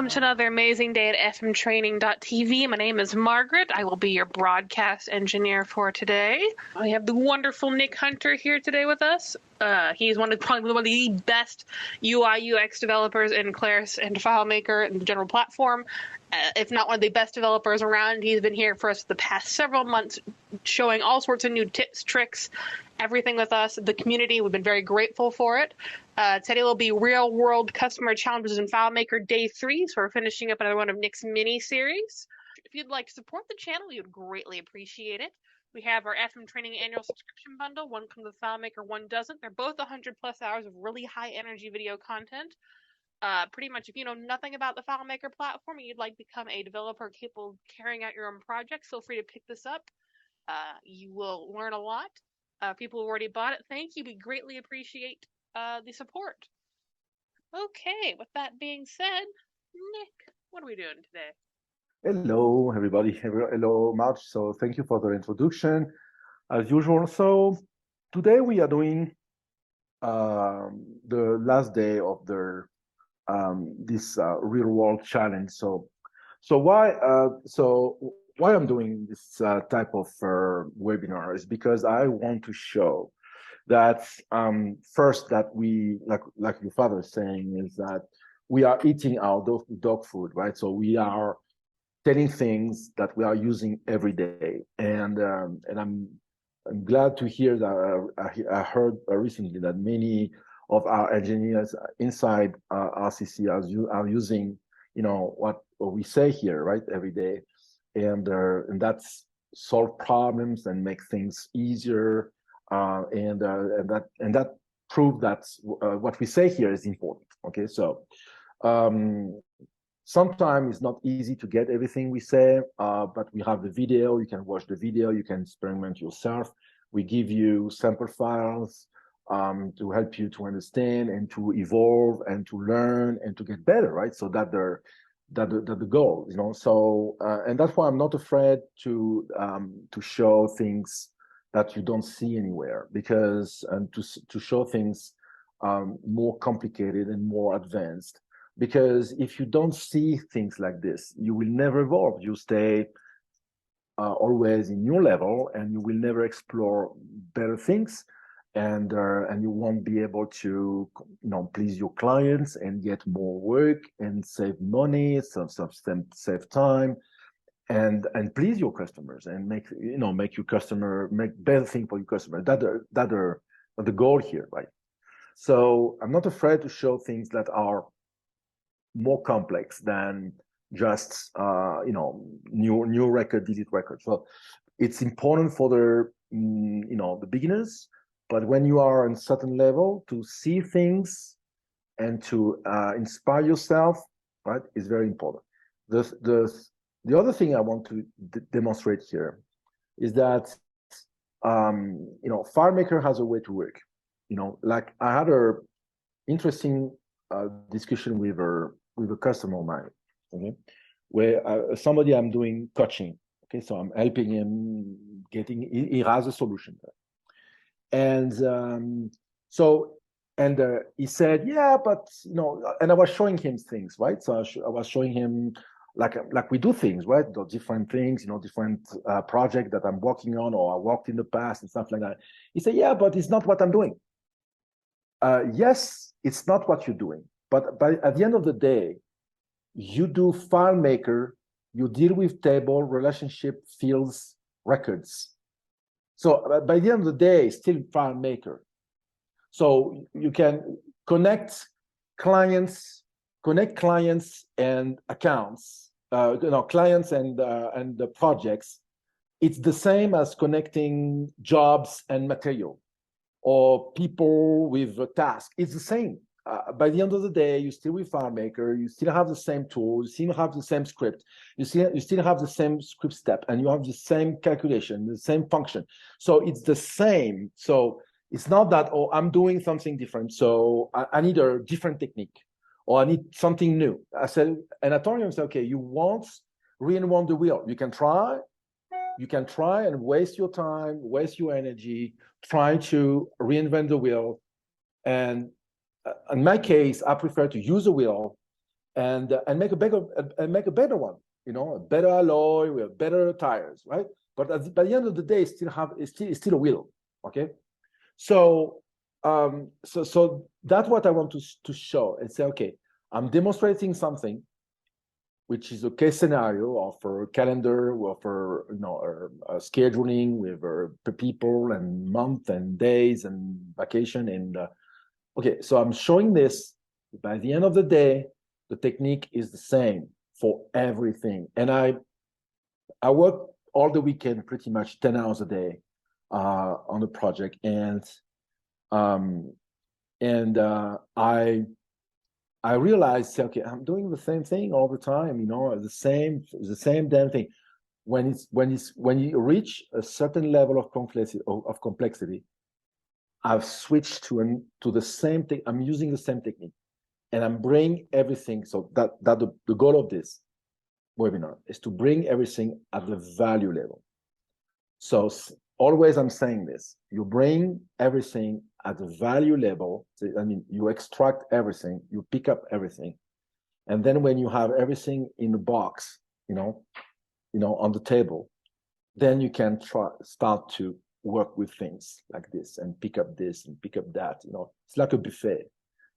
welcome to another amazing day at fmtraining.tv. My name is Margaret. I will be your broadcast engineer for today. We have the wonderful Nick Hunter here today with us. He's probably one of the best UI UX developers in Claris and FileMaker and the general platform. If not one of the best developers around. He's been here for us the past several months, showing all sorts of new tips, tricks, everything with us. The community, we've been very grateful for it. Today will be real world customer challenges in FileMaker Day 3. So we're finishing up another one of Nick's mini series. If you'd like to support the channel, we would greatly appreciate it. We have our FM Training annual subscription bundle. One comes with FileMaker, one doesn't. They're both 100+ hours of really high energy video content. Pretty much, if you know nothing about the FileMaker platform and you'd like to become a developer capable of carrying out your own projects, feel free to pick this up. You will learn a lot. People who already bought it, thank you. We greatly appreciate the support. Okay, with that being said, Nick, what are we doing today? Hello, everybody. Hello, Marge. So thank you for the introduction, as usual. So today we are doing the last day of the this real world challenge. So why I'm doing this type of webinar is because I want to show that first that we, like your father is saying, is that we are eating our dog food, right? So we are telling things that we are using every day, and I'm glad to hear that I heard recently that many of our engineers inside RCC are using, what we say here, right, every day, and that's solve problems and make things easier, and that prove that what we say here is important. Okay, so sometimes it's not easy to get everything we say, but we have the video. You can watch the video. You can experiment yourself. We give you sample files to help you to understand and to evolve and to learn and to get better, right? So that the goal, So and that's why I'm not afraid to show things that you don't see anywhere, because to show things more complicated and more advanced. Because if you don't see things like this, you will never evolve. You stay always in your level, and you will never explore better things, and you won't be able to please your clients and get more work and save money, save time, and please your customers and make your customer make better thing for your customer. That are the goal here, right? So I'm not afraid to show things that are more complex than just new record, delete record. So it's important for the beginners, but when you are on a certain level, to see things and to inspire yourself, right, is very important. The other thing I want to demonstrate here is that FileMaker has a way to work. Like I had a interesting discussion with a customer of mine, okay, where somebody I'm doing coaching, okay, so I'm helping him he has a solution, and he said, yeah, but and I was showing him things, right? So I was showing him like we do things, right? The different things, different project that I'm working on or I worked in the past and stuff like that. He said, yeah, but it's not what I'm doing. Yes, it's not what you're doing. But at the end of the day, you do FileMaker, you deal with table, relationship, fields, records. So by the end of the day, it's still FileMaker. So you can connect clients and accounts, clients and the projects. It's the same as connecting jobs and material, or people with a task. It's the same. By the end of the day, you still with FileMaker, you still have the same tool, you still have the same script, you still have the same script step, and you have the same calculation, the same function. So it's the same. So it's not that, oh, I'm doing something different, so I need a different technique, or I need something new. I told him, okay, you won't reinvent the wheel. You can try and waste your time, waste your energy, trying to reinvent the wheel. And in my case, I prefer to use the wheel and make a better one, a better alloy with better tires, right? But by the end of the day, it's still a wheel, okay? So so that's what I want to show and say, okay, I'm demonstrating something which is a case scenario of a calendar, or for scheduling with people and month and days and vacation and okay. So I'm showing this. By the end of the day, the technique is the same for everything, and I work all the weekend, pretty much 10 hours a day on the project, and I realized, okay, I'm doing the same thing all the time, the same damn thing. When you reach a certain level of complexity, I've switched to the same thing. I'm using the same technique, and I'm bringing everything. So that the goal of this webinar is to bring everything at the value level. So always I'm saying this: you bring everything at the value level. I mean, you extract everything, you pick up everything, and then when you have everything in the box, on the table, then you can start to work with things like this and pick up this and pick up that. It's like a buffet.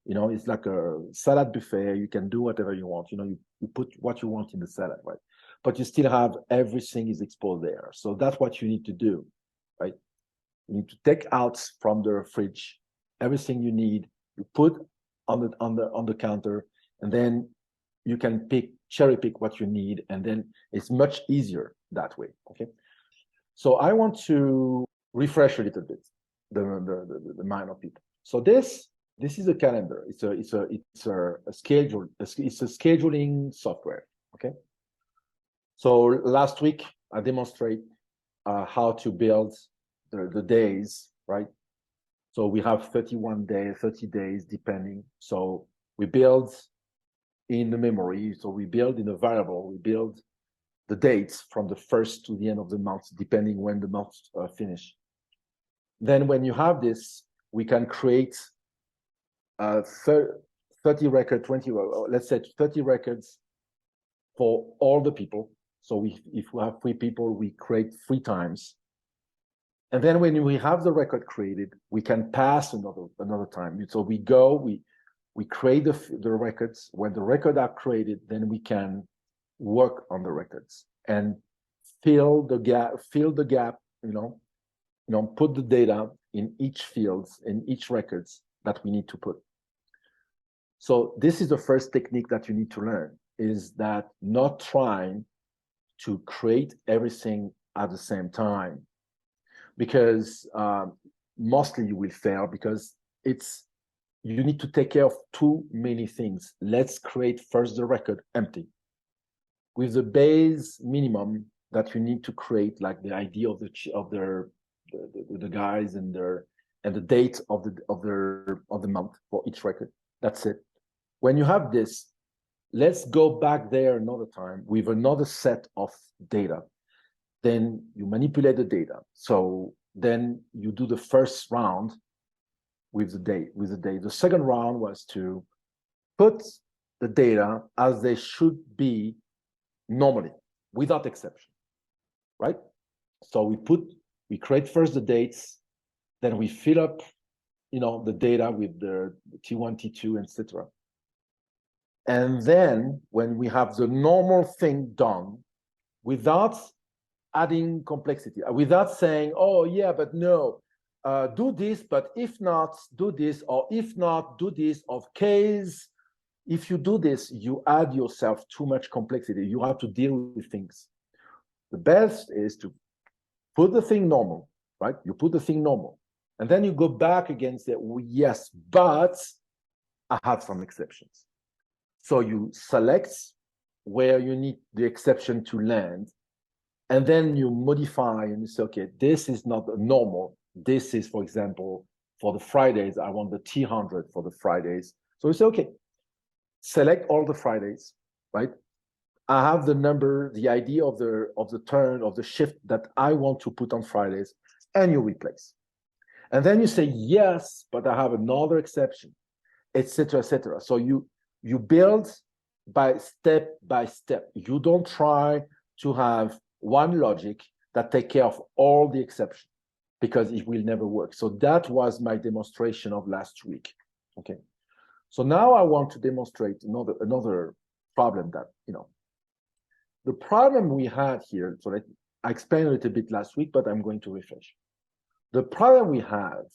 It's like a salad buffet. You can do whatever you want. You put what you want in the salad, right? But you still have everything is exposed there. So that's what you need to do, right? You need to take out from the fridge everything you need. You put on the counter, and then you can cherry pick what you need, and then it's much easier that way. Okay. So I want to refresh a little bit the mind of people. So this is a calendar. It's a schedule. It's a scheduling software. Okay. So last week I demonstrate how to build the days, right? So we have 31 days, 30 days, depending. So we build in the memory. So we build in a variable. We build the dates from the first to the end of the month, depending when the month finish. Then when you have this, we can create 30 records, 20, let's say 30 records for all the people. So if we have 3 people, we create 3 times. And then when we have the record created, we can pass another time. So we create the records. When the records are created, then we can work on the records and fill the gap, put the data in each fields, in each records that we need to put. So this is the first technique that you need to learn, is that not trying to create everything at the same time, because mostly you will fail, because you need to take care of too many things. Let's create first the record empty with the base minimum that you need to create, like the ID of the guys and the date of the month for each record. That's it. When you have this, let's go back there another time with another set of data. Then you manipulate the data. So then you do the first round with the date. The second round was to put the data as they should be normally, without exception, right? So we create first the dates, then we fill up, the data with the T1, T2, etc. And then when we have the normal thing done, without adding complexity, without saying, oh yeah, but no, do this, but if not, do this, or if not, do this, of case. If you do this, you add yourself too much complexity. You have to deal with things. The best is to put the thing normal, right? You put the thing normal, and then you go back again and say, well, yes, but I have some exceptions. So you select where you need the exception to land, and then you modify and you say, okay, this is not normal. This is, for example, for the Fridays, I want the T100 for the Fridays. So you say, okay, select all the Fridays, right? I have the number, the ID of the turn of the shift that I want to put on Fridays, and you replace. And then you say, yes, but I have another exception, etc., etc. So you build by step. You don't try to have one logic that take care of all the exceptions, because it will never work. So that was my demonstration of last week. Okay. So now I want to demonstrate another problem that, the problem we had here, so I explained a little bit last week, but I'm going to refresh. The problem we have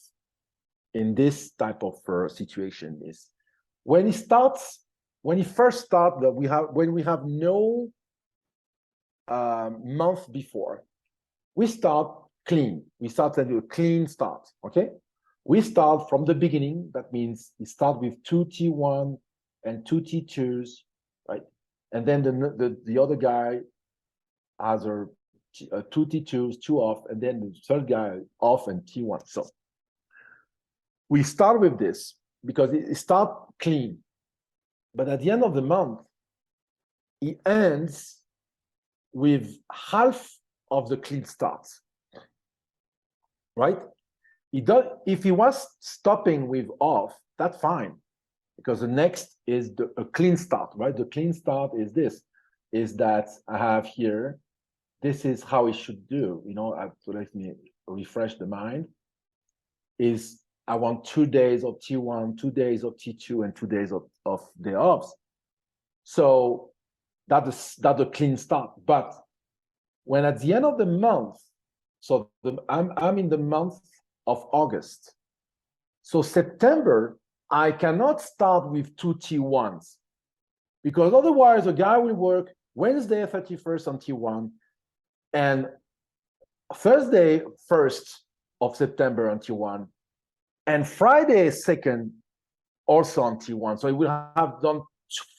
in this type of situation is when it first starts, when we have no month before, we start clean. We start to do a clean start, okay? We start from the beginning. That means we start with 2 T1 and 2 T2s, right? And then the other guy has a 2 T2s, 2 off, and then the third guy off and T1. So we start with this because it starts clean. But at the end of the month, it ends with half of the clean starts, right? If he was stopping with off, that's fine, because the next is a clean start, right? The clean start is this, is that I have here, this is how it should do, so let me refresh the mind, is I want 2 days of T1, 2 days of T2, and 2 days of day offs. So that's a clean start. But when at the end of the month, so I'm in the month of August. So September, I cannot start with 2 T1s, because otherwise a guy will work Wednesday 31st on T1 and Thursday 1st of September on T1 and Friday 2nd also on T1. So he will have done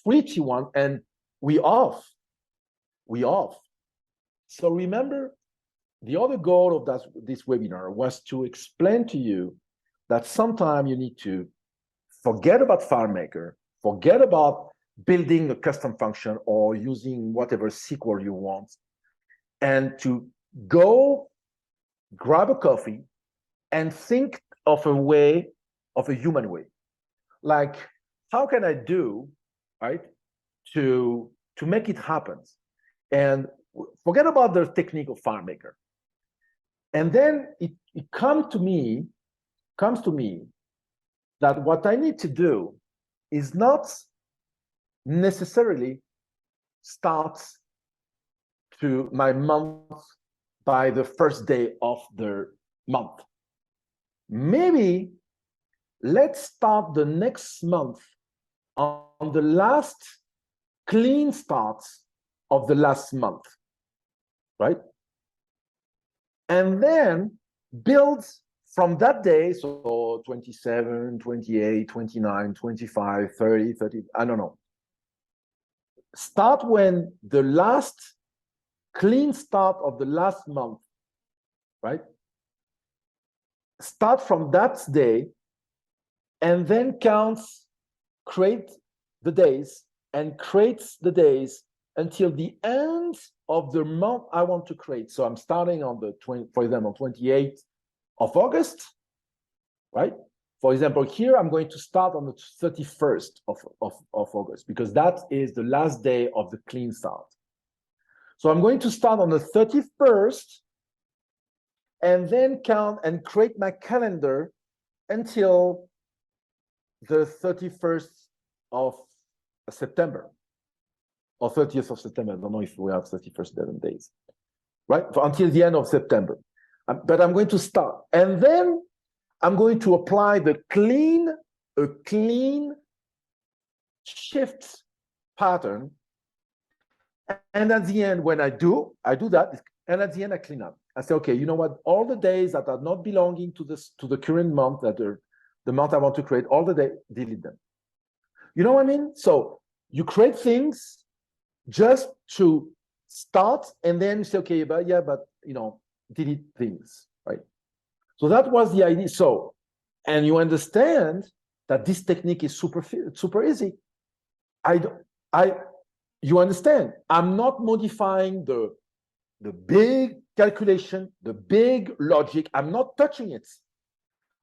3 T1 and we off. So remember, the other goal of this webinar was to explain to you that sometimes you need to forget about FileMaker, forget about building a custom function or using whatever SQL you want, and to go grab a coffee and think of a human way. Like, how can I do, right, to make it happen? And forget about the technique of FileMaker. And then it comes to me that what I need to do is not necessarily start to my month by the first day of the month. Maybe let's start the next month on the last clean start of the last month, right? And then build from that day, so 27, 28, 29, 25, 30, I don't know. Start when the last clean start of the last month, right? Start from that day and then create the days and creates the days until the end of the month I want to create. So I'm starting on for example, 28th of August, right? For example, here I'm going to start on the 31st of August, because that is the last day of the clean start. So I'm going to start on the 31st and then count and create my calendar until the 31st of September. Or 30th of September. I don't know if we have 31st 7 days, right? Until the end of September. But I'm going to start. And then I'm going to apply a clean shift pattern. And at the end, when I do that, and at the end I clean up. I say, okay, you know what? All the days that are not belonging to the current month, that are the month I want to create, all the days, delete them. You know what I mean? So you create things just to start, and then you say, okay, but delete things, right? So that was the idea. So, and you understand that this technique is super easy. You understand? I'm not modifying the big calculation, the big logic. I'm not touching it.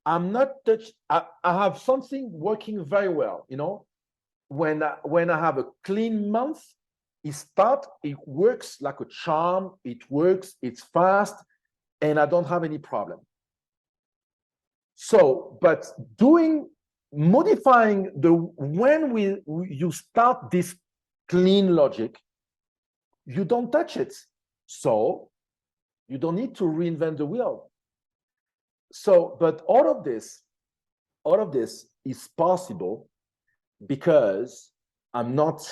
I have something working very well, when I have a clean month, it works like a charm. It works, it's fast, and I don't have any problem. So, but modifying when you start this clean logic, you don't touch it. So you don't need to reinvent the wheel. So, but all of this is possible because I'm not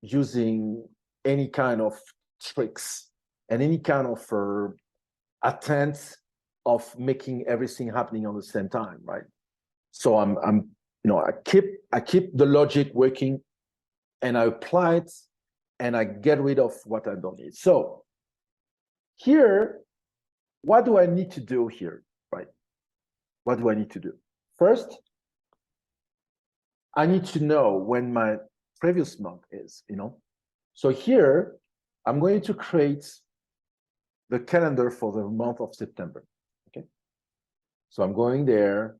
using any kind of tricks and any kind of attempt of making everything happening on the same time, right? So I keep the logic working, and I apply it, and I get rid of what I don't need. So here, what do I need to do here, right? What do I need to do? First, I need to know when my previous month is, So here, I'm going to create the calendar for the month of September, okay? So I'm going there,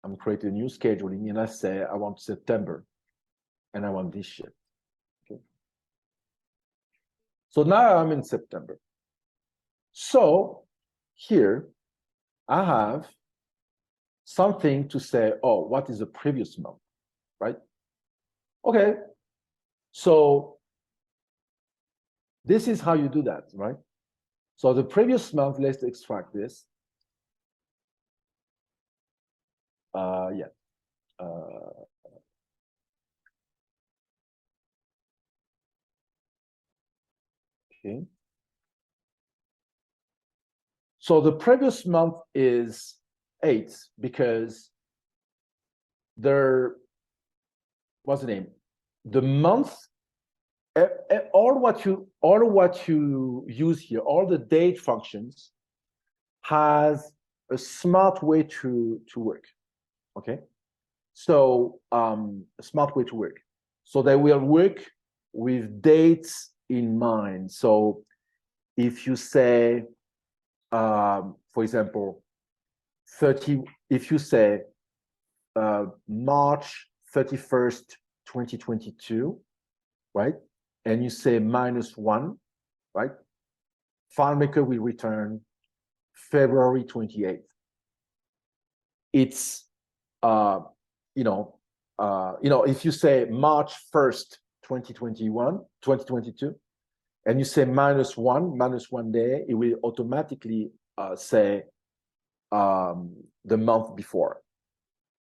I'm creating a new scheduling, and I say, I want September, and I want this shift, okay? So now I'm in September. So here, I have something to say, oh, what is the previous month, right? Okay, so this is how you do that, right? So the previous month, let's extract this. Okay. So the previous month is 8 because what's the name? The month, all what you use here, all the date functions has a smart way to work, okay? So a smart way to work. So they will work with dates in mind. So if you say, for example, if you say March 31st, 2022, right? And you say -1, right? FileMaker will return February 28th. It's, if you say March 1st, 2022, and you say -1 day, it will automatically say the month before.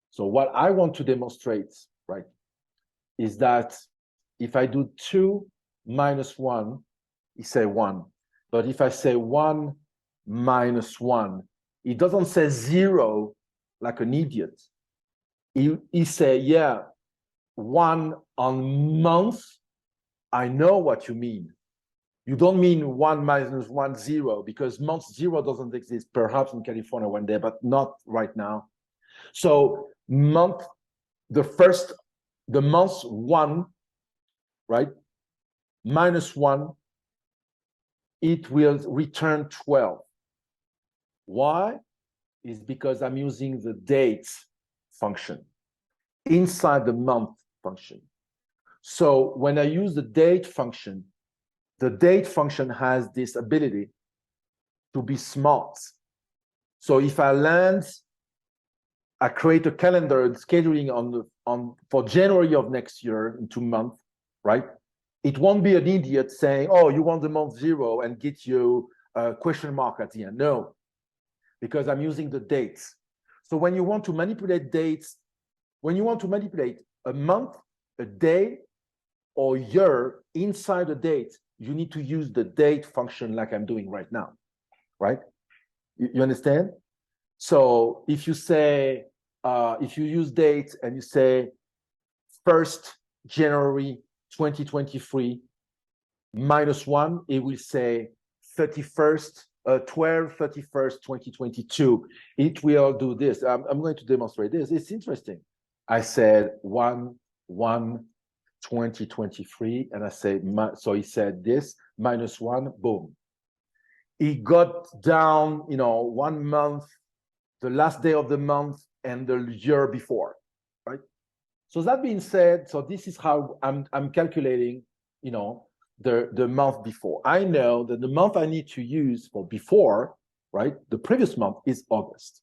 So what I want to demonstrate, right, is that if I do 2 minus 1, it say 1. But if I say 1 minus 1, it doesn't say 0 like an idiot. He say, yeah, 1 on month, I know what you mean. You don't mean 1 minus 1, 0, because month 0 doesn't exist, perhaps in California one day, but not right now. So month 1, right, -1, it will return 12. Why? Is because I'm using the date function inside the month function. So when I use the date function has this ability to be smart. So if I create a calendar and scheduling for January of next year in 2 months, right? It won't be an idiot saying, oh, you want the month 0 and get you a question mark at the end. No, because I'm using the dates. So when you want to manipulate dates, when you want to manipulate a month, a day, or year inside a date, you need to use the date function like I'm doing right now, right? You understand? So if you say, if you use date and you say 1st January 2023 -1, it will say 12/31st 2022. It will do this. I'm going to demonstrate this. It's interesting. I said 1/1/2023, and I say, so he said this, -1, boom. It got down, 1 month, the last day of the month, and the year before, right? So that being said, so this is how I'm calculating, the month before. I know that the month I need to use for before, right, the previous month is August.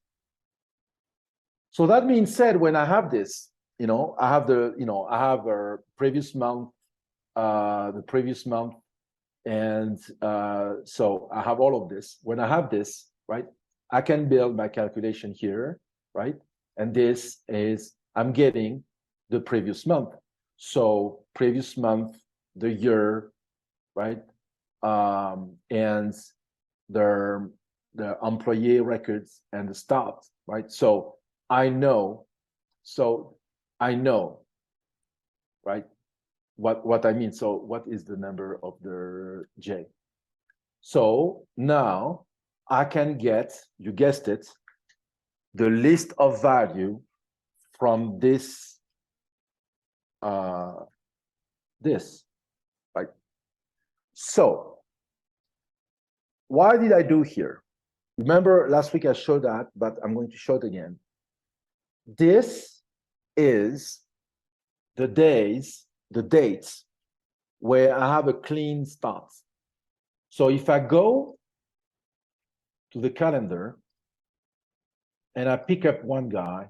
So that being said, when I have this, I have a previous month, the previous month, and so I have all of this. When I have this, right, I can build my calculation here, right, and this is I'm getting the previous month. So previous month, the year, right, and the employee records and the start, right. So I know, right, what I mean. So what is the number of the J? So now I can get, you guessed it, the list of value from this, right? So why did I do here? Remember last week I showed that, but I'm going to show it again. This is the dates where I have a clean start. So if I go to the calendar and I pick up one guy,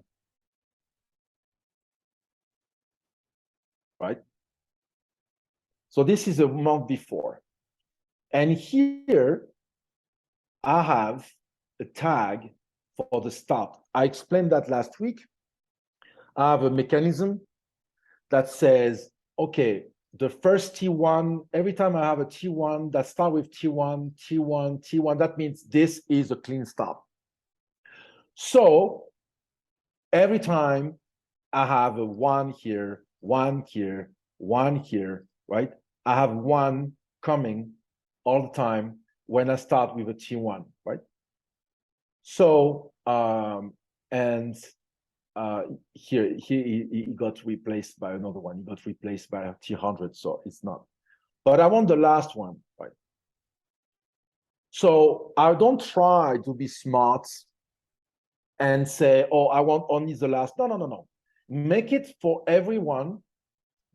right? So this is a month before. And here I have a tag for the start. I explained that last week. I have a mechanism that says, okay, the first T1, every time I have a T1 that starts with T1, T1, T1, that means this is a clean start. So every time I have a 1 here, 1 here, 1 here, right? I have 1 coming all the time when I start with a T1, right? So, here he got replaced by another one. He got replaced by a T100, so it's not. But I want the last one, right? So I don't try to be smart and say, oh, I want only the last. No. Make it for everyone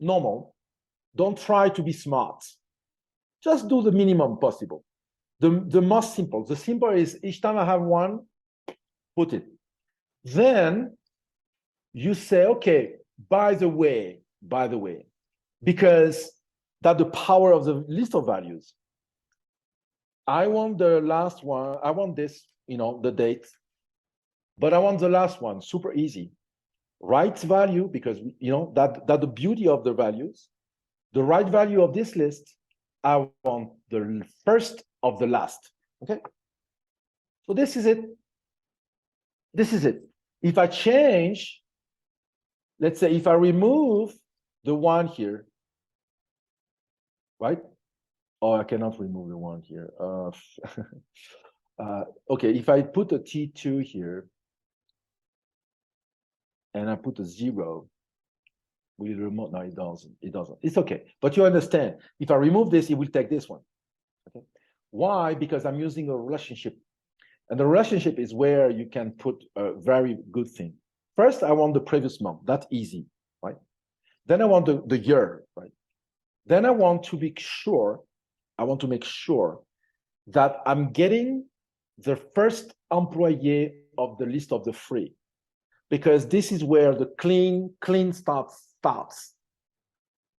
normal. Don't try to be smart. Just do the minimum possible. The most simple. The simple is each time I have 1, put it. Then you say, okay, by the way, because that's the power of the list of values. I want the last one. I want this, the date, but I want the last one. Super easy. Right value, because that the beauty of the values. The right value of this list, I want the first of the last. Okay. So this is it. If I change, let's say if I remove the 1 here, right? Oh, I cannot remove the 1 here. Okay, if I put a T2 here and I put a 0, will it remove? No, it doesn't. It's okay. But you understand, if I remove this, it will take this one. Okay. Why? Because I'm using a relationship. And the relationship is where you can put a very good thing. First, I want the previous month. That's easy, right? Then I want the year, right? Then I want to make sure that I'm getting the first employee of the list of the 3, because this is where the clean starts,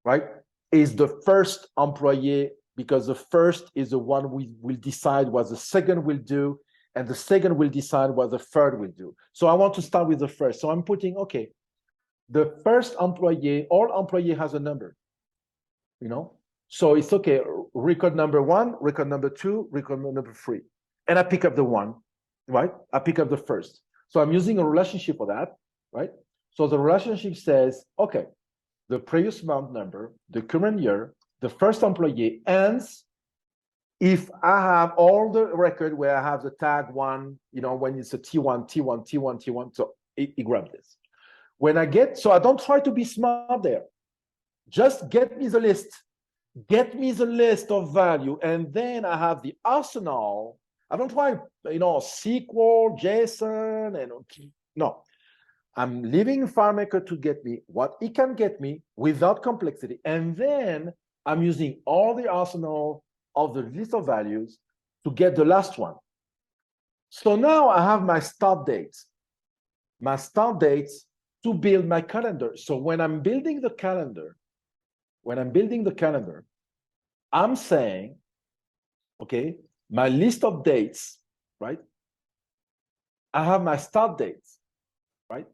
right? Is the first employee, because the first is the one we will decide what the second will do, and the second will decide what the third will do. So I want to start with the first. So I'm putting, okay, the first employee, all employee has a number, So it's okay, record number 1, record number 2, record number 3. And I pick up the 1, right? I pick up the first. So I'm using a relationship for that, right? So the relationship says, okay, the previous month number, the current year, the first employee ends if I have all the record where I have the tag 1, when it's a T1, so it grabs this. When I get, so I don't try to be smart there. Just get me the list. Get me the list of value, and then I have the arsenal. I don't try, SQL, JSON, and no. I'm leaving FileMaker to get me what it can get me without complexity. And then I'm using all the arsenal of the list of values to get the last one. So now I have my start dates to build my calendar. So when I'm building the calendar, I'm saying, okay, my list of dates, right? I have my start dates, right?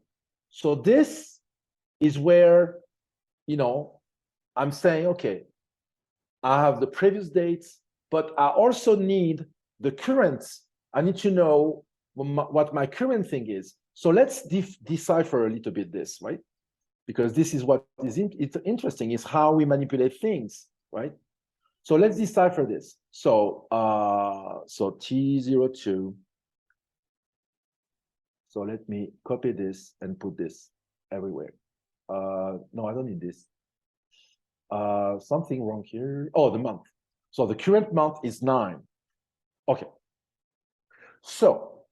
So this is where, I'm saying, okay, I have the previous dates, but I also need the current. I need to know what my current thing is. So let's decipher a little bit this, right? Because this is what is interesting, is how we manipulate things, right? So let's decipher this. So T02. So let me copy this and put this everywhere. No, I don't need this. Something wrong here. Oh, the month. So the current month is 9. Okay. So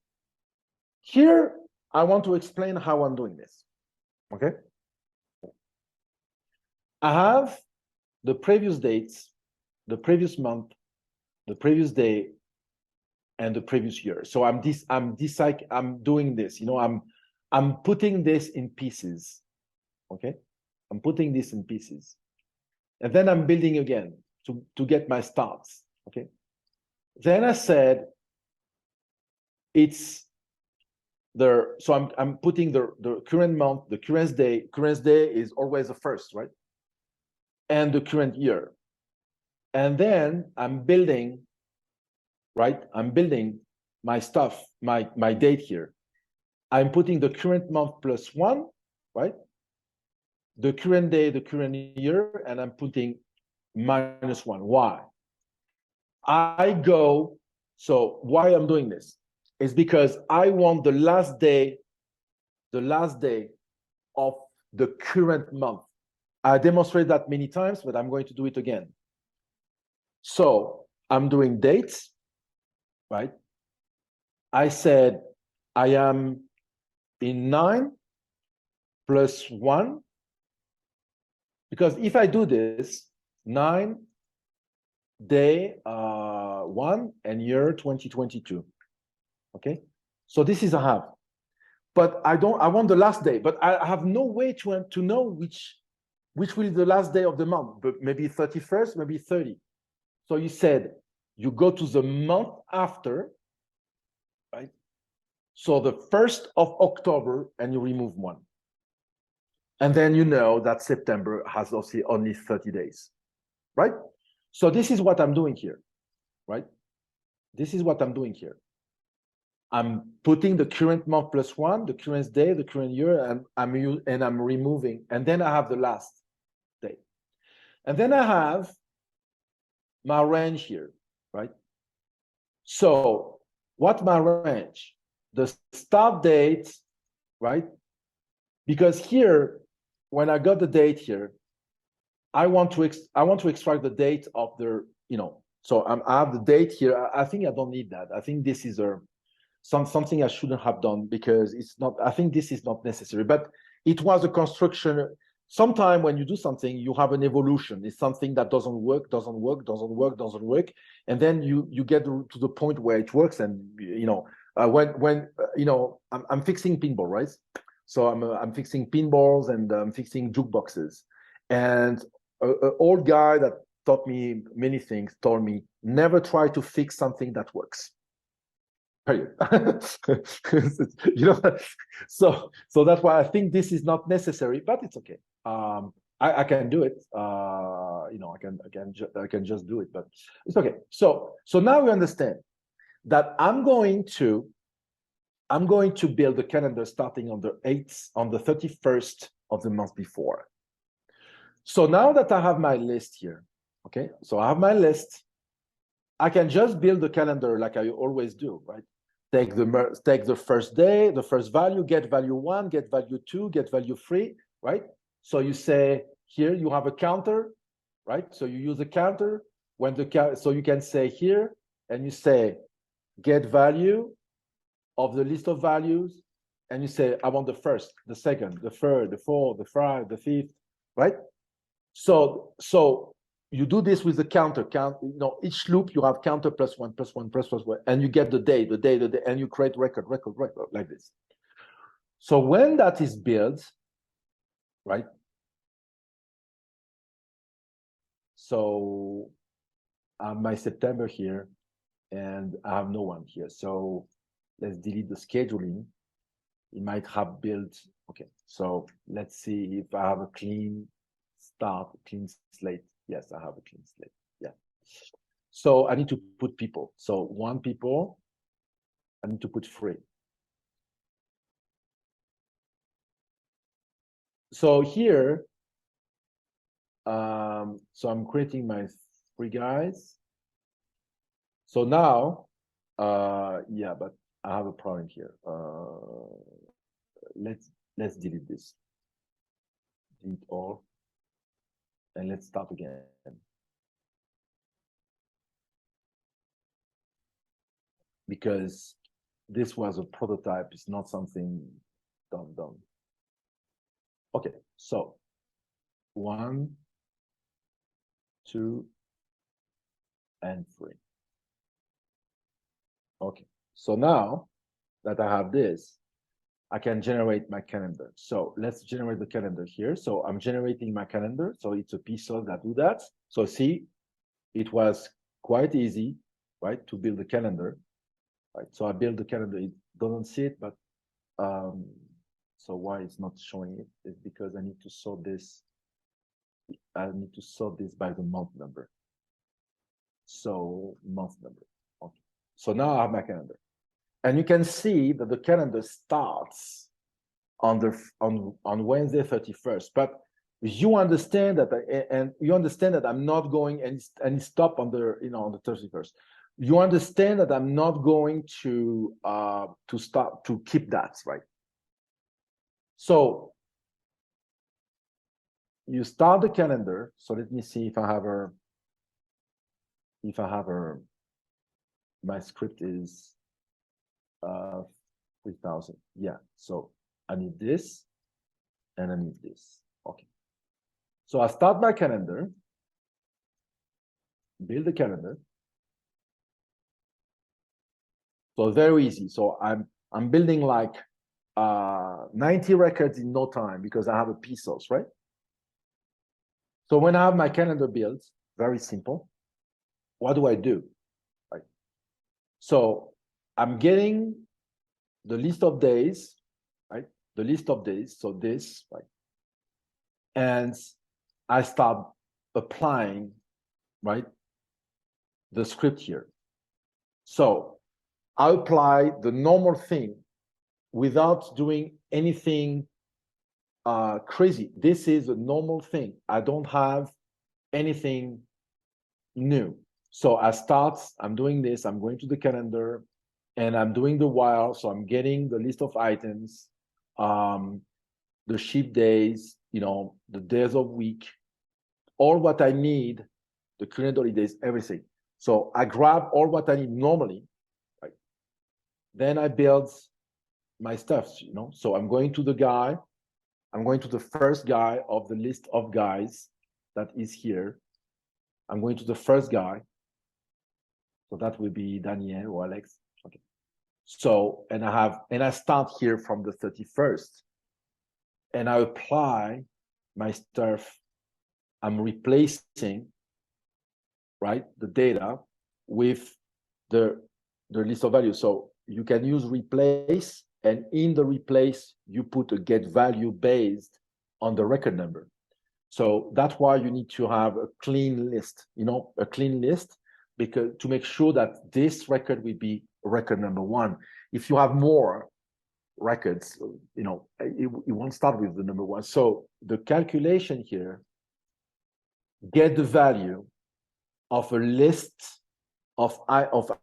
here I want to explain how I'm doing this. Okay. I have the previous dates, the previous month, the previous day, and the previous year. So I'm doing this. I'm putting this in pieces. Okay. I'm putting this in pieces. And then I'm building again to get my starts, okay? Then I said, so I'm putting the current month, the current day is always the first, right? And the current year. And then I'm building, right? I'm building my stuff, my date here. I'm putting the current month plus 1, right? The current day, the current year, and I'm putting -1. Why? So why I'm doing this is because I want the last day of the current month. I demonstrated that many times, but I'm going to do it again. So I'm doing dates, right? I said I am in 9 plus 1, because if I do this, 9 day 1 and year 2022. Okay, so this is a have, but I want the last day, but I have no way to know which will be the last day of the month, but maybe 31st, maybe 30. So you said you go to the month after, right? So the 1st of October, and you remove 1. And then you know that September has also only 30 days, right? So this is what I'm doing here, right? This is what I'm doing here. I'm putting the current month plus 1, the current day, the current year, and I'm removing, and then I have the last day. And then I have my range here, right? So what's my range? The start date, right? Because here, when I got the date here, I want to extract the date of the, so I have the date here. I think I don't need that. I think this is something I shouldn't have done, because it's not, I think this is not necessary, but it was a construction. Sometime when you do something, you have an evolution. It's something that doesn't work, and then you get to the point where it works. And I'm fixing pinball, right? So I'm fixing pinballs, and I'm fixing jukeboxes. And an old guy that taught me many things told me, never try to fix something that works. So that's why I think this is not necessary, but it's okay. I can do it. I can just do it, but it's okay. So now we understand that I'm going to build the calendar starting on the 31st of the month before. So now that I have my list here, okay, so I have my list, I can just build the calendar like I always do, right? Take the first day, the first value, get value 1, get value 2, get value 3, right? So you say here you have a counter, right? So you use a counter so you can say here, and you say get value of the list of values, and you say, I want the first, the second, the third, the fourth, the fifth, the fifth, right? So you do this with the counter. Each loop you have counter plus one, plus one, plus one, and you get the day, and you create record like this. So when that is built, right? So I have my September here, and I have no one here. So let's delete the scheduling. It might have built. Okay, so let's see if I have a clean start, clean slate. Yes, I have a clean slate. Yeah. So I need to put people. So 1 people, I need to put 3. So here, so I'm creating my 3 guys. So now, yeah, but I have a problem here. Let's delete this. Delete all. And let's start again. Because this was a prototype, it's not something done. Okay, so 1, 2, and 3. Okay, so now that I have this, I can generate my calendar. So let's generate the calendar here. So I'm generating my calendar. So it's a piece of that do that. So see, it was quite easy, right, to build a calendar. Right, so I build the calendar. It doesn't see it, but so why it's not showing it is because I need to sort this. I need to sort this by the month number. So month number. Okay. So now I have my calendar, and you can see that the calendar starts on Wednesday 31st. But you understand that, and you understand that I'm not going and stop on the on the 31st. You understand that I'm not going to start to keep that, right? So you start the calendar. So let me see if I have my script is 3,000. Yeah. So I need this and I need this. Okay. So I start my calendar, build the calendar. So very easy. So I'm building like 90 records in no time because I have a P source, right? So when I have my calendar built, very simple. What do I do? Right. So I'm getting the list of days, right? The list of days. So this, right? And I start applying, right, the script here. So I apply the normal thing without doing anything crazy. This is a normal thing. I don't have anything new. So I'm doing this, I'm going to the calendar, and I'm doing the while. So I'm getting the list of items, the ship days, the days of week, all what I need, the current holidays, everything. So I grab all what I need normally, right? Then I build my stuff, So I'm going to the first guy of the list of guys that is here. I'm going to the first guy. So that will be Daniel or Alex. Okay. So, and I start here from the 31st. And I apply my stuff. I'm replacing, right, the data with the list of values. So you can use replace, and in the replace, you put a get value based on the record number. So that's why you need to have a clean list, a clean list, because to make sure that this record will be record number 1. If you have more records, it won't start with the number 1. So the calculation here, get the value of a list of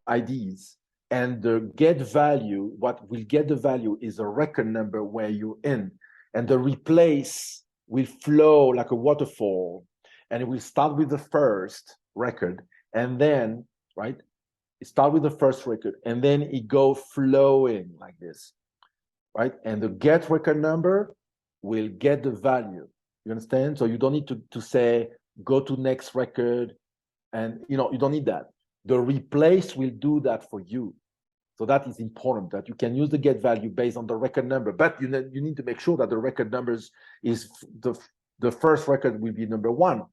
IDs, and the get value, what will get the value is a record number where you're in, and the replace will flow like a waterfall, and it will start with the first record, and then, right, it start with the first record, and then it go flowing like this, right? And the get record number will get the value. You understand? So you don't need to say, go to next record. And you don't need that. The replace will do that for you. So that is important, that you can use the get value based on the record number, but you need to make sure that the record numbers is the first record will be number 1.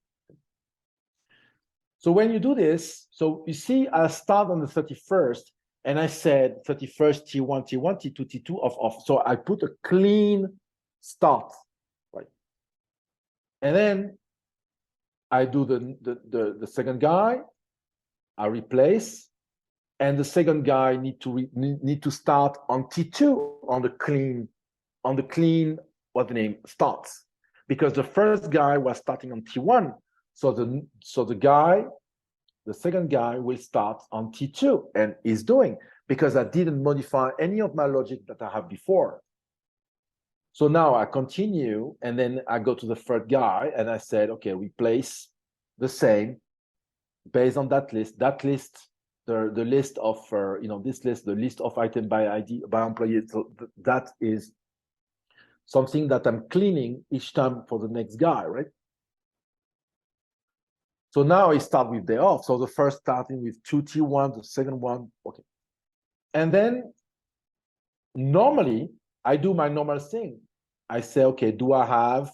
So when you do this, so you see, I start on the 31st, and I said 31st T1, T1, T2, T2 off. So I put a clean start, right? And then I do the second guy, I replace, and the second guy need to start on T2 on the clean what the name starts, because the first guy was starting on T1, so the second guy will start on T2 and is doing, because I didn't modify any of my logic that I have before. So now I continue, and then I go to the third guy, and I said, okay, replace the same based on that list. The list of this list, the list of item by ID by employee. So that is something that I'm cleaning each time for the next guy, right? So now I start with day off. So the first starting with 2 T1, the second one, okay. And then normally I do my normal thing. I say, okay, do I have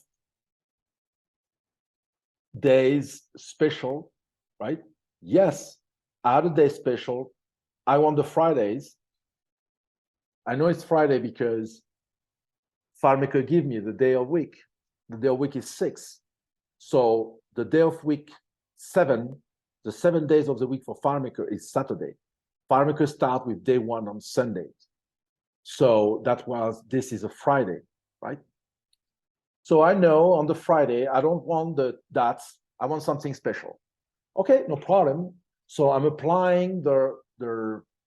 days special, right? Yes, I have a day special. I want the Fridays. I know it's Friday because FileMaker give me the day of week. The day of week is 6. So the day of week 7, the 7 days of the week for FileMaker is Saturday. FileMaker start with day 1 on Sundays. So this is a Friday, right? So I know on the Friday, I don't want that. I want something special. Okay, no problem. So I'm applying the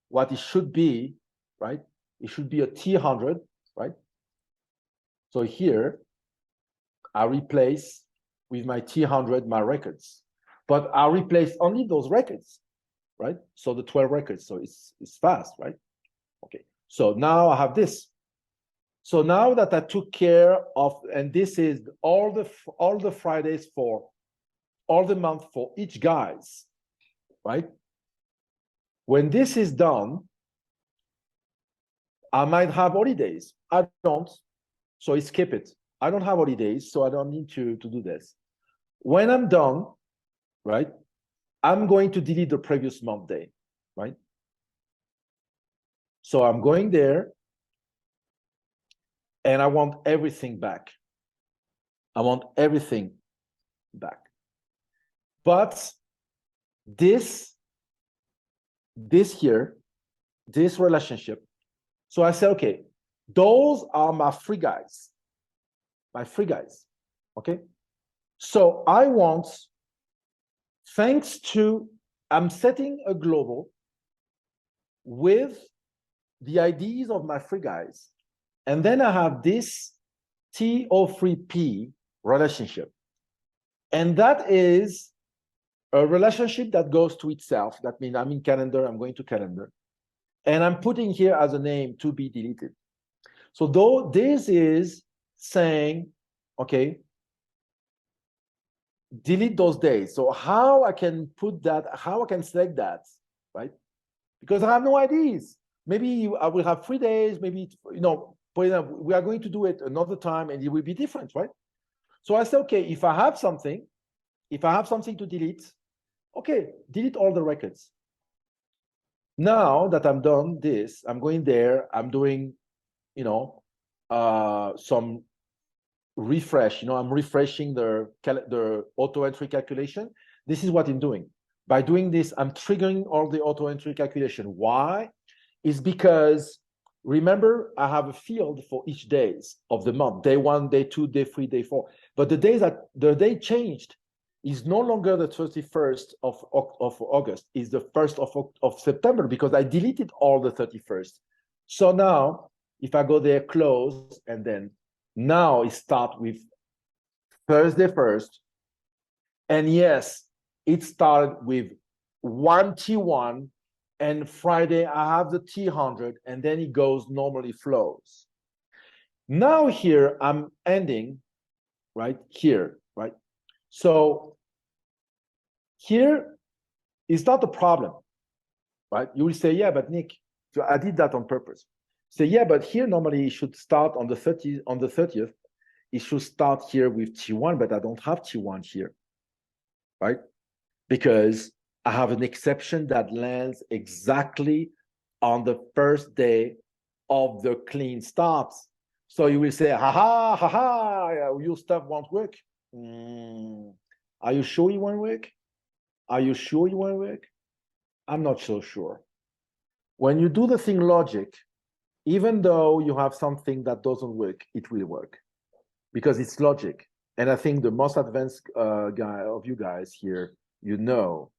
what it should be, right? It should be a T100, right? So here, I replace with my T100 my records, but I replace only those records, right? So the 12 records, so it's fast, right? Okay, so now I have this. So now that I took care of, and this is all the Fridays for all the month for each guys, right? When this is done, I might have holidays. I don't, so I skip it. I don't have holidays, so I don't need to do this. When I'm done, right, I'm going to delete the previous month day, right? So I'm going there, and I want everything back. I want everything back. But this here, this relationship, so I said, okay, those are my free guys, okay? So I want, thanks to, I'm setting a global with the IDs of my free guys, and then I have this TO3P relationship. And that is a relationship that goes to itself. That means I'm in calendar, I'm going to calendar. And I'm putting here as a name to be deleted. So though this is saying, okay, delete those days. So how I can put that, how I can select that, right? Because I have no IDs. Maybe I will have 3 days, maybe, we are going to do it another time and it will be different, right? So I say, okay, if I have something to delete, okay, delete all the records. Now that I'm done this, I'm going there, I'm doing, some refresh, I'm refreshing the auto entry calculation. This is what I'm doing. By doing this, I'm triggering all the auto entry calculation. Why? It's because, remember, I have a field for each days of the month, day 1, day 2, day 3, day 4. But the day changed is no longer the 31st of August, is the 1st of September, because I deleted all the 31st. So now, if I go there, close, and then now it starts with Thursday 1st. And yes, it started with 1 T1, and Friday I have the T100, and then it goes normally flows. Now here, I'm ending right here, right? So here is not a problem, right? You will say, yeah, but Nick, so I did that on purpose. Say, yeah, but here normally it should start on the 30th. It should start here with T1, but I don't have T1 here, right? Because I have an exception that lands exactly on the first day of the clean starts. So you will say, your stuff won't work. Are you sure it won't work? Are you sure it won't work? I'm not so sure. When you do the thing logic, even though you have something that doesn't work, it will work because it's logic. And I think the most advanced guy of you guys here, you know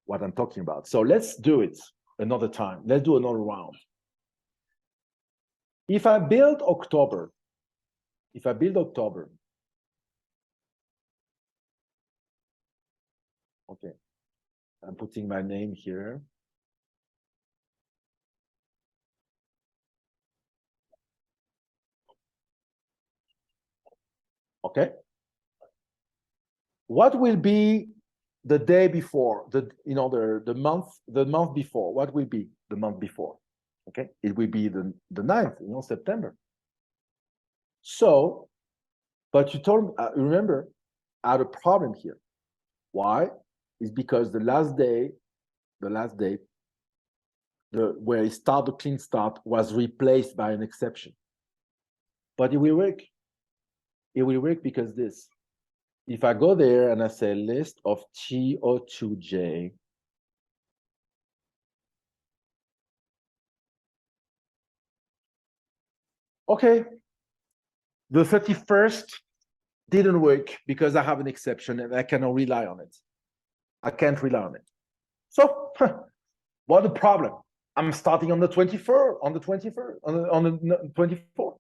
what I'm talking about. So let's do it another time. Let's do another round. If I build October, okay, I'm putting my name here. Okay. What will be the day before, the month before? What will be the month before? Okay, it will be the 9th, September. So, but you told me, remember, I had a problem here. Why? It's because the last day, where it started the clean start was replaced by an exception. But it will work. It will work because this. If I go there and I say list of TO2J, okay, the 31st didn't work because I have an exception and I cannot rely on it. I can't rely on it. So, what the problem? I'm starting on the 24th, on the 24th.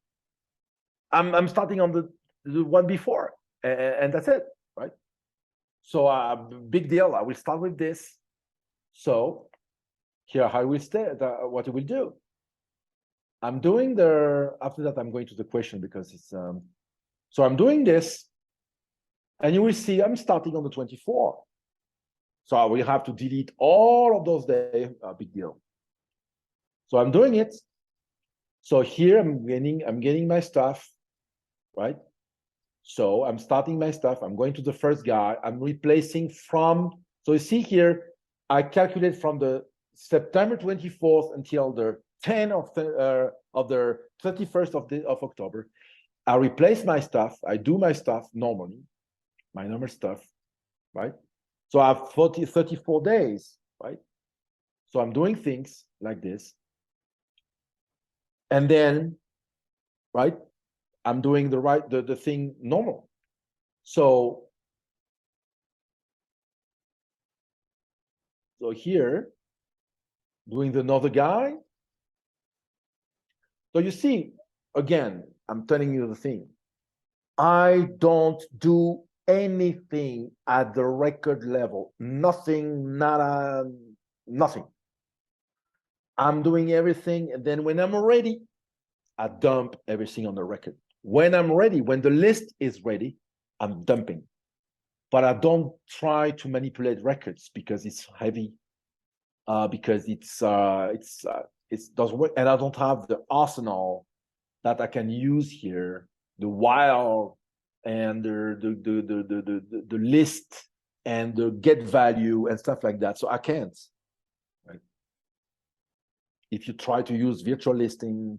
I'm starting on the one before, and that's it, right? So, big deal. I will start with this. So, here I will start. What I will do. I'm doing after that, I'm going to the question because it's, so I'm doing this, and you will see I'm starting on the 24th. So I will have to delete all of those days, big deal. So I'm doing it. So here I'm getting my stuff, right? So I'm starting my stuff. I'm going to the first guy. I'm replacing from, so you see here, I calculate from the September 24th until the 10th of the 31st of October. I replace my stuff. I do my stuff normally, my normal stuff, right? So I have 34 days, right? So I'm doing things like this. And then, right, I'm doing the thing normal. So here, doing the another guy. So you see, again, I'm telling you the thing. I don't do anything at the record level. Nothing, nada, nothing. I'm doing everything, and then when I'm ready, I dump everything on the record. When I'm ready, when the list is ready, I'm dumping. But I don't try to manipulate records because it's heavy, because it doesn't work, and I don't have the arsenal that I can use here, the while and the list and the get value and stuff like that. So I can't. Right? If you try to use virtual listing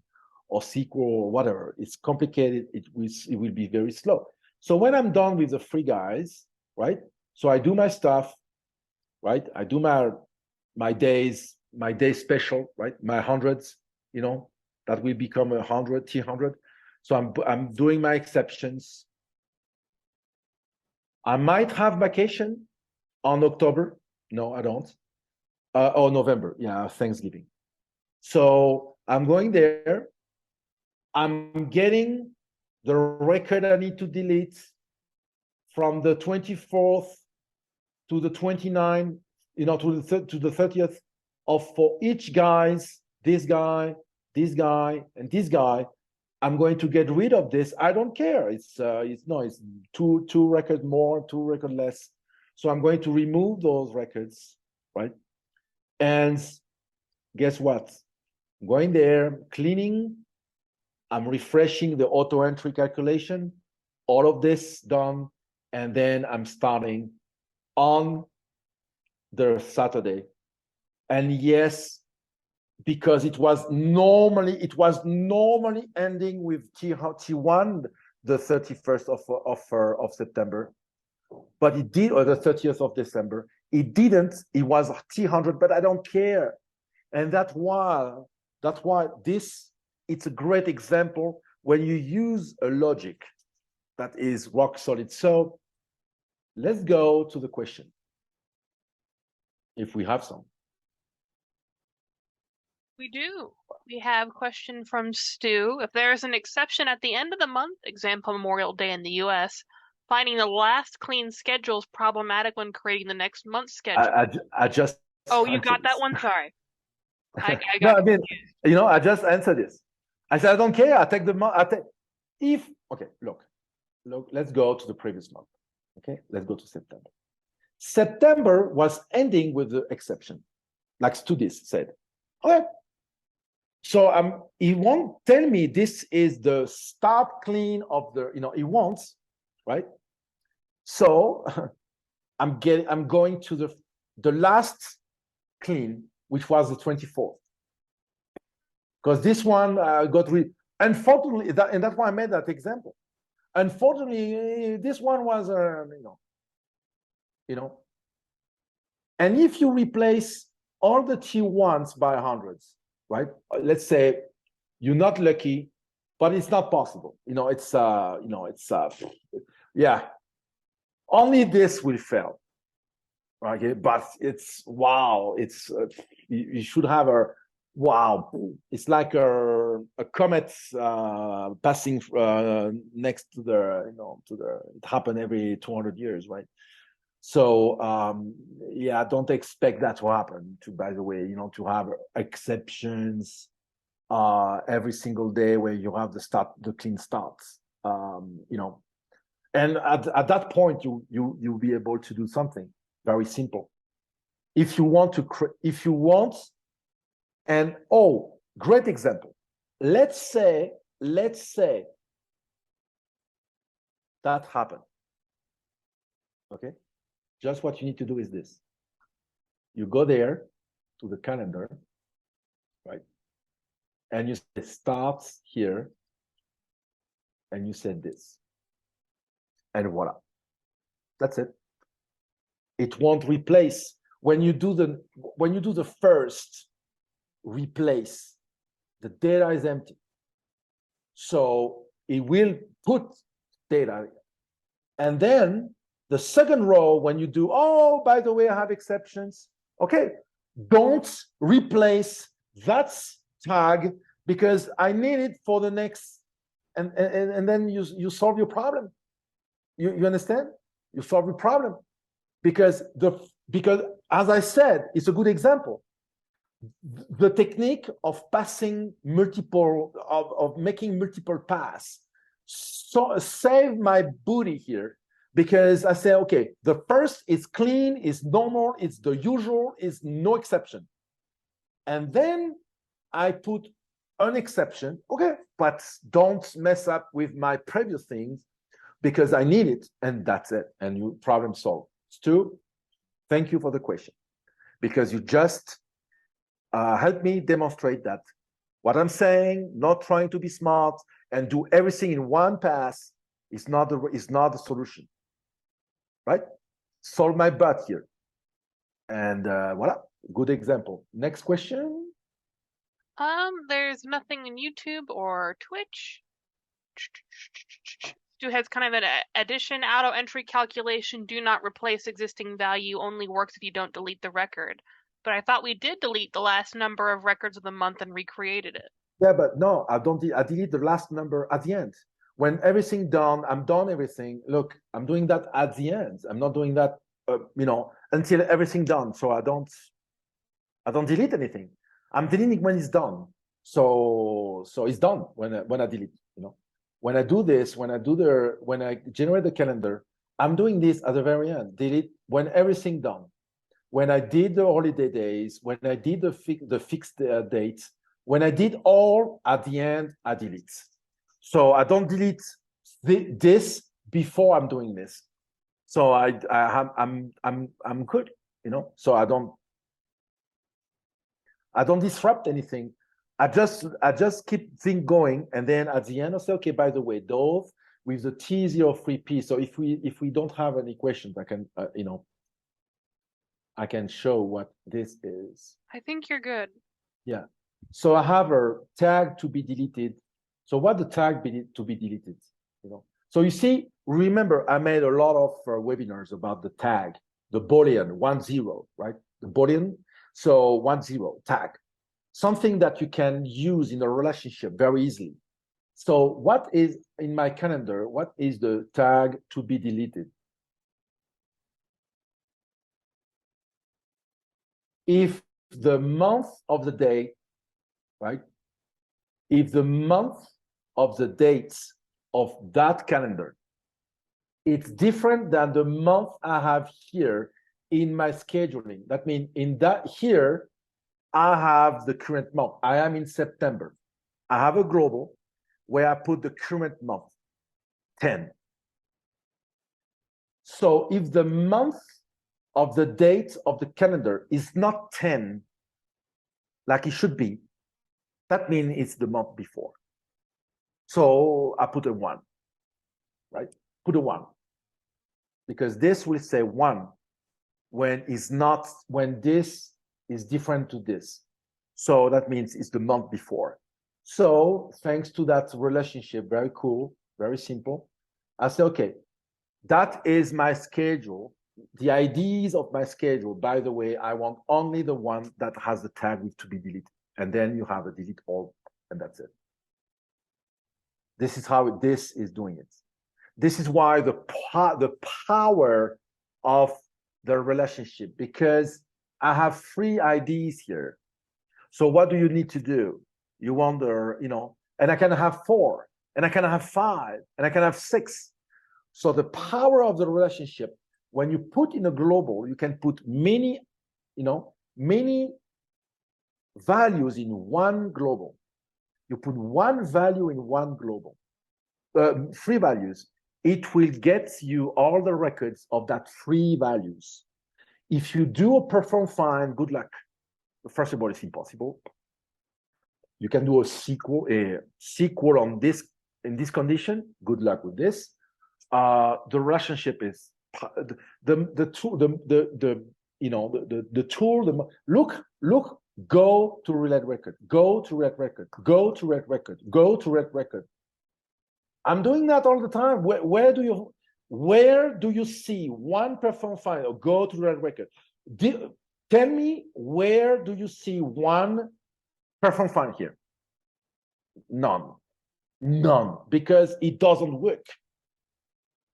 or SQL or whatever, it's complicated. It will be very slow. So when I'm done with the free guys, right? So I do my stuff, right? I do my days special, right? My hundreds, that will become 100, T100. So I'm doing my exceptions. I might have vacation on October. No, I don't. Or November. Yeah, Thanksgiving. So I'm going there. I'm getting the record I need to delete from the 24th to the 29th, to the 30th for each guys, this guy, and this guy. I'm going to get rid of this. I don't care. It's two records more, two records less. So I'm going to remove those records, right? And guess what? I'm going there, cleaning. I'm refreshing the auto entry calculation. All of this done, and then I'm starting on the Saturday. And yes, because it was normally ending with T1 the 31st of September, but it did, or the 30th of December. It didn't. It was T100, but I don't care. And that's why this, it's a great example when you use a logic that is rock solid. So let's go to the question, if we have some. We do. We have a question from Stu. If there's an exception at the end of the month, example Memorial Day in the US, finding the last clean schedule is problematic when creating the next month's schedule. I just. Oh, you got that one? Sorry. I No, got I mean, I just answered this. I said, I don't care. I take the month. Okay, look, let's go to the previous month. Okay, let's go to September. September was ending with the exception, like Studis said. Okay. So he won't tell me this is the start clean of the, he wants, right? So I'm going to the last clean, which was the 24th. Because this one got rid. Unfortunately, and that's why I made that example. Unfortunately, this one was, and if you replace all the T1s by hundreds, right? Let's say you're not lucky, but it's not possible. Yeah. Only this will fail. Okay, but it's wow. It's you should have wow. It's like a comet passing next to it happened every 200 years, right? So yeah, don't expect that to happen. By the way, to have exceptions every single day where you have the clean starts. And at that point, you'll be able to do something very simple. If you want, and great example. Let's say that happened. Okay. Just what you need to do is this. You go there to the calendar, right? And you say starts here, and you said this. And voila. That's it. It won't replace when you do the first replace, the data is empty. So it will put data. And then the second row, when you do, by the way, I have exceptions. Okay, don't replace that tag because I need it for the next, and then you solve your problem. You understand? You solve your problem because as I said, it's a good example. The technique of passing of making multiple pass save my booty here. Because I say, okay, the first is clean, is normal, it's the usual, is no exception. And then I put an exception, okay, but don't mess up with my previous things because I need it, and that's it, and you problem solve. Stu, thank you for the question, because you just helped me demonstrate that what I'm saying, not trying to be smart and do everything in one pass, is not the solution. Right? Solve my butt here. And voila, good example. Next question. There's nothing in YouTube or Twitch. Stu has kind of an addition, auto entry calculation, do not replace existing value, only works if you don't delete the record. But I thought we did delete the last number of records of the month and recreated it. Yeah, but no, I delete the last number at the end. When everything done, I'm done everything. Look, I'm doing that at the end. I'm not doing that, until everything done. So I don't delete anything. I'm deleting when it's done. So it's done when I delete, you know. When I do this, when I generate the calendar, I'm doing this at the very end, delete when everything done. When I did the holiday days, when I did the fixed dates, when I did all at the end, I delete. So I don't delete this before I'm doing this. So I'm good, you know. So I don't disrupt anything. I just keep things going, and then at the end I say, okay, by the way, those with the T03P. So if we don't have any questions, I can you know, I can show what this is. I think you're good. Yeah. So I have a tag to be deleted. So what the tag to be deleted, you know? So you see, remember, I made a lot of webinars about the tag, the Boolean 10, right? The Boolean. So 10 tag, something that you can use in a relationship very easily. So what is in my calendar? What is the tag to be deleted? If the month of the day, right? If the month of the dates of that calendar, it's different than the month I have here in my scheduling. That means in that here, I have the current month. I am in September. I have a global where I put the current month, 10. So if the month of the date of the calendar is not 10, like it should be, that means it's the month before. So I put a 1, right? Put a 1. Because this will say 1 when it's not, when this is different to this. So that means it's the month before. So thanks to that relationship, very cool, very simple, I say, okay, that is my schedule. The IDs of my schedule, by the way, I want only the one that has the tag with to be deleted. And then you have a delete all, and that's it. This is how this is doing it. This is why the power of the relationship, because I have 3 IDs here. So what do you need to do? You wonder, you know, and I can have 4, and I can have 5, and I can have 6. So the power of the relationship, when you put in a global, you can put many, you know, many values in one global. You put one value in one global, 3 values. It will get you all the records of that 3 values. If you do a perform find, good luck. First of all, it's impossible. You can do a SQL on this in this condition. Good luck with this. The relationship is the tool, you know, the tool. Look. Go to relate record. Go to relate record. Go to relate record. Go to relate record. I'm doing that all the time. Where do you see one perform find or go to relate record? Tell me, where do you see one perform find here? None, because it doesn't work,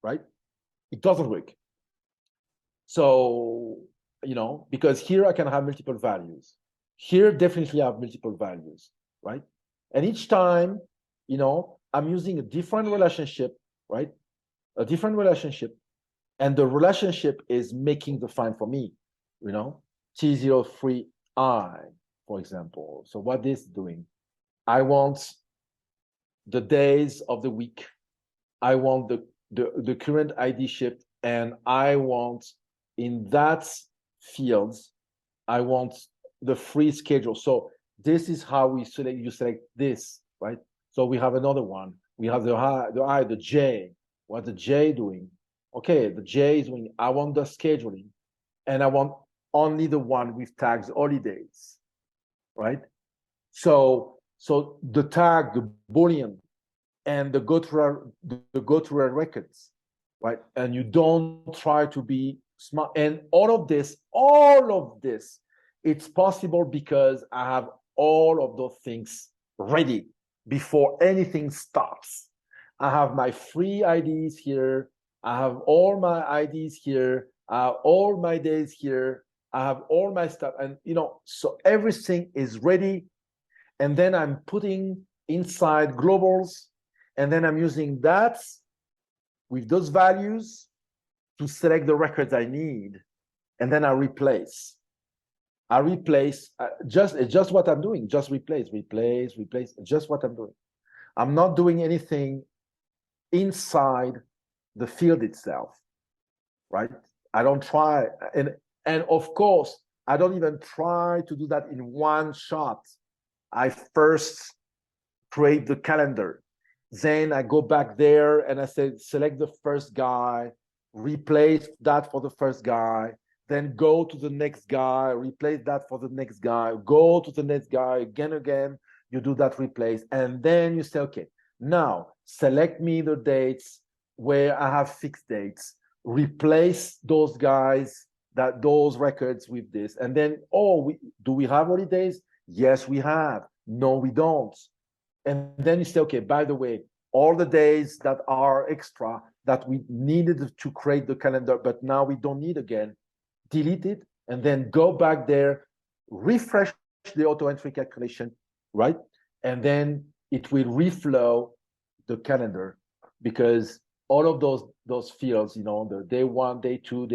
right? It doesn't work. So, you know, because here I can have multiple values. Here definitely I have multiple values, right? And each time, you know, I'm using a different relationship, right? A different relationship, and the relationship is making the find for me, you know, T03I, for example. So what this is doing, I want the days of the week, I want the current ID shift, and I want in that fields, I want the free schedule. So this is how we select, you select this, right? So we have another one. We have the I, the J. What the J doing? Okay, the J is doing, I want the scheduling, and I want only the one with tags holidays, right? So the tag, the Boolean, and the go to records, right? And you don't try to be smart. And all of this, it's possible because I have all of those things ready before anything stops. I have my free IDs here. I have all my IDs here. I have all my days here. I have all my stuff. And, you know, so everything is ready. and then I'm putting inside globals, and then I'm using that with those values to select the records I need, and then I replace. Just what I'm doing, just replace, just what I'm doing. I'm not doing anything inside the field itself, right? I don't try, and of course, I don't even try to do that in one shot. I first create the calendar. Then I go back there and I say, select the first guy, replace that for the first guy, then go to the next guy, replace that for the next guy, go to the next guy, again, you do that replace. And then you say, okay, now select me the dates where I have fixed dates, replace those guys, those records with this. And then, do we have holidays? Yes, we have. No, we don't. And then you say, okay, by the way, all the days that are extra that we needed to create the calendar, but now we don't need again, delete it, and then go back there, refresh the auto entry calculation, right? And then it will reflow the calendar, because all of those fields, the day one, day two,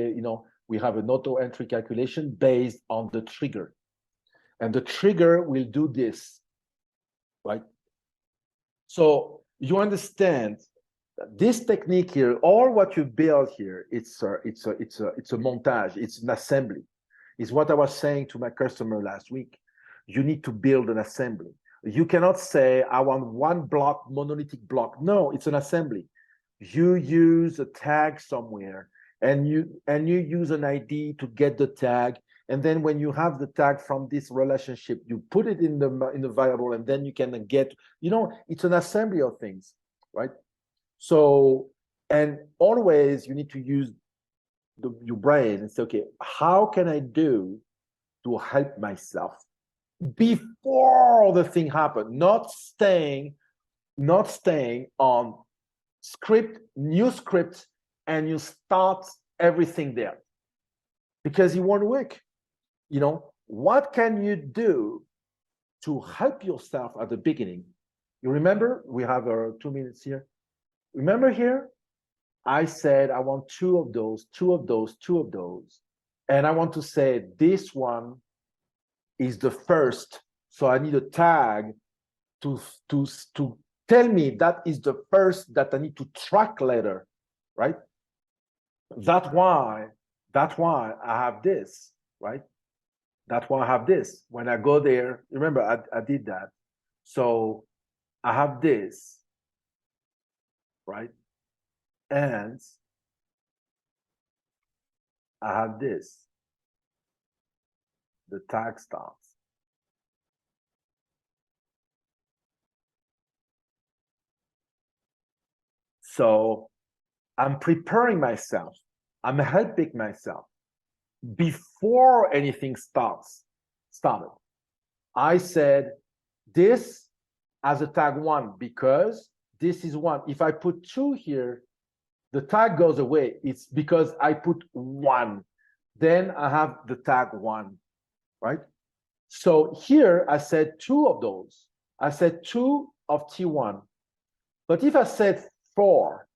we have an auto entry calculation based on the trigger. And the trigger will do this, right? So you understand that this technique here, all what you build here, it's a montage, it's an assembly. It's what I was saying to my customer last week. You need to build an assembly. You cannot say, I want one block, monolithic block. No, it's an assembly. You use a tag somewhere, and you use an ID to get the tag. And then when you have the tag from this relationship, you put it in the variable, and then you can get, it's an assembly of things, right? So, and always you need to use your brain and say, okay, how can I do to help myself before the thing happened? Not staying on new script, and you start everything there, because it won't work. What can you do to help yourself at the beginning? You remember, we have 2 minutes here. Remember here, I said, I want two of those. And I want to say this one is the first. So I need a tag to tell me that is the first that I need to track later, right? That's why I have this, right? That's why I have this. When I go there, remember, I did that. So I have this, right? And I have this. The tag starts. So I'm preparing myself. I'm helping myself before anything started. I said this as a tag 1 because this is 1. If I put 2 here, the tag goes away. It's because I put 1. Then I have the tag 1, right? So here I said 2 of those. I said 2 of T1. But if I said 4,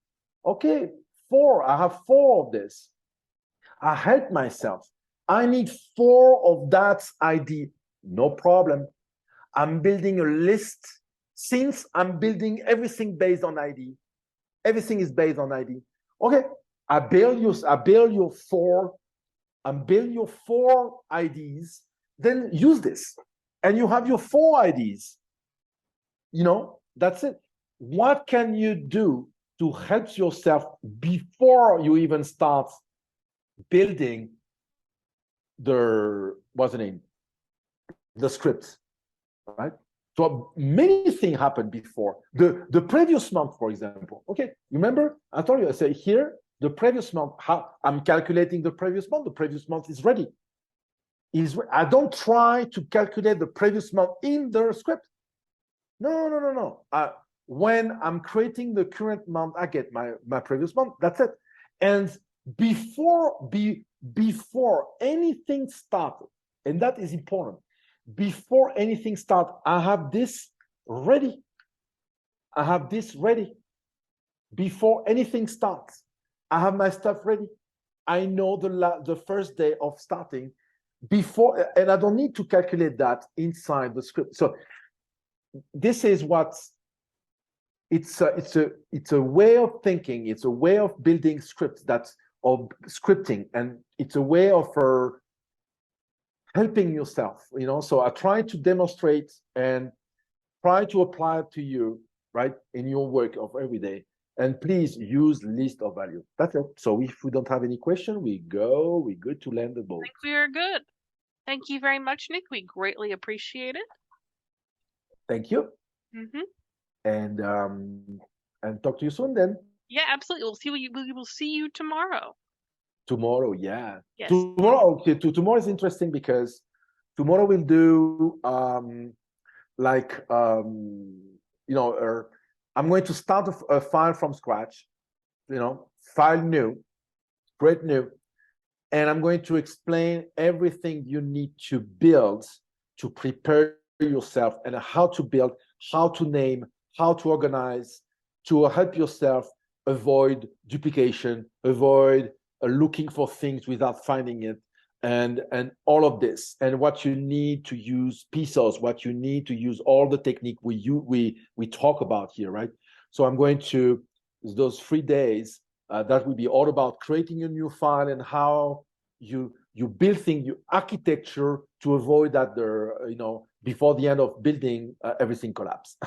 okay, 4, I have 4 of this. I help myself. I need 4 of that ID. No problem. I'm building a list. Since I'm building everything based on ID, everything is based on ID. Okay, I build your 4 IDs, then use this. And you have your 4 IDs. That's it. What can you do to help yourself before you even start building the script, right? So many things happened before. The previous month, for example. Okay, remember? I told you, I said here, the previous month, how I'm calculating the previous month. The previous month is ready. I don't try to calculate the previous month in the script. No. When I'm creating the current month, I get my previous month. That's it. And before anything started, and that is important, before anything starts, I have this ready. I have this ready. Before anything starts, I have my stuff ready. I know the first day of starting before, and I don't need to calculate that inside the script. So this is what it's a way of thinking. It's a way of building scripts of scripting, and it's a way of helping yourself. So I try to demonstrate and try to apply it to you, right, in your work of every day. And please use list of value. That's it. So if we don't have any question, we're good to land the boat. I think we are good. Thank you very much, Nick. We greatly appreciate it. Thank you. And talk to you soon then. Yeah, absolutely. We will see you tomorrow. Tomorrow, yeah. Yes. Tomorrow, okay. Tomorrow is interesting because tomorrow we'll do I'm going to start a file from scratch, file new, create new, and I'm going to explain everything you need to build to prepare yourself and how to build, how to name, how to organize, to help yourself avoid duplication, avoid looking for things without finding it, and all of this, and what you need to use pieces, what you need to use, all the technique we talk about here, right? So I'm going to, those 3 days, that will be all about creating a new file and how you build things, your architecture, to avoid that before the end of building, everything collapse.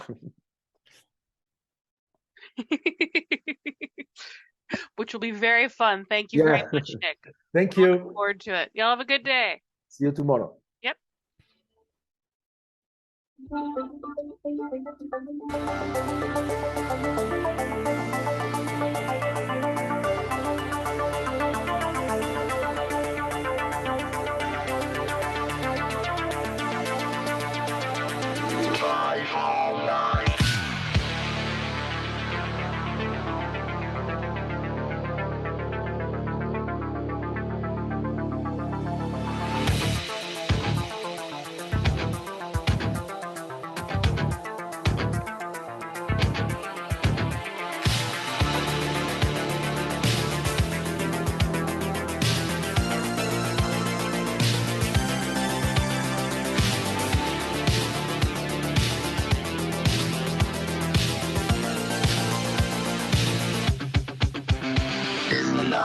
Which will be very fun. Thank you very much, Nick. Thank you. Looking forward to it. Y'all have a good day. See you tomorrow. Yep.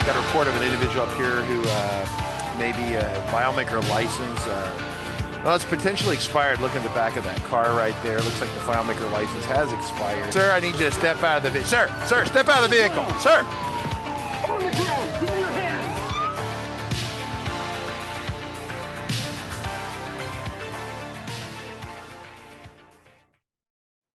Got a report of an individual up here who may be a FileMaker license. Well, it's potentially expired. Look at the back of that car right there. Looks like the FileMaker license has expired. Sir, I need you to step out of the vehicle. Sir, step out of the vehicle. Sir.